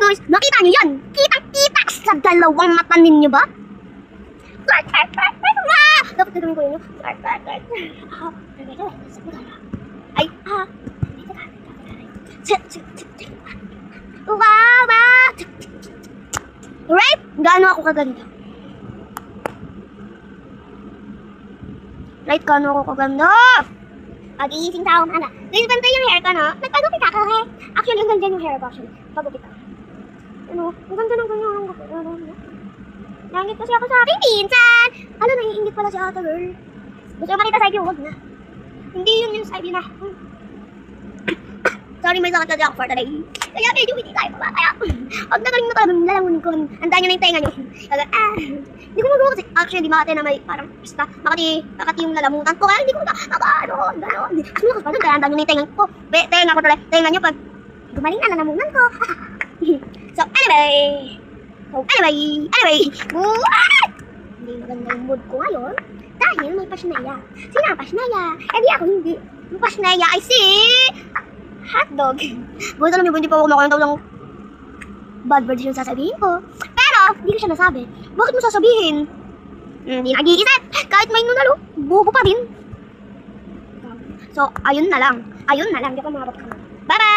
guys, nakita nyo yan? Kitang-kita sa dalawang mata ninyo ba? Dapat gagawin ko yun. Ay, wow, right? Gaano ako kaganda? Right, gaano ako kaganda? Pag-iising tao na na. Guys, bantay yung hair ka, no? Nagpagupit ako, eh. Actually, ang ganda yung hair ko, actually. Pagupit ako. Ano? Ang ganda ng ganyan. Nangit kasi ako sa aking pinsan. Ano, naiingit pala si ata, girl. Gusto ko makita side yung huwag na. Hindi yun yung side yun na. Sorry, may sakit na ako for today. Kaya medyo hindi tayo kumakaya. Pag nagaling na talagang lalangunin ko, handaan nyo na yung tenga nyo. Hindi ko magawa kasi, actually, Makati na may parang, basta, Makati yung lalamutan ko. Kaya hindi ko gano'n. Mas malakas pa dun, kaya handaan nyo na yung tenga ko. Tenga ko talaga, tenga nyo pag gumaling na lalamunan ko. So, anyway, what? Hindi maganda yung mood ko ngayon dahil may pasnaya. Sino ang pasnaya? Eh di ako hindi. Yung pasnaya ay si hotdog. Buwan alam niyo ba hindi pa ako kumakain ng bad words yung sasabihin ko. Pero, hindi ko siya nasabi. Bakit mo sasabihin? Hindi nag-iisip. Kahit may nunalo, bubo pa din. So, ayun na lang. Di ako mga baka. Bye-bye!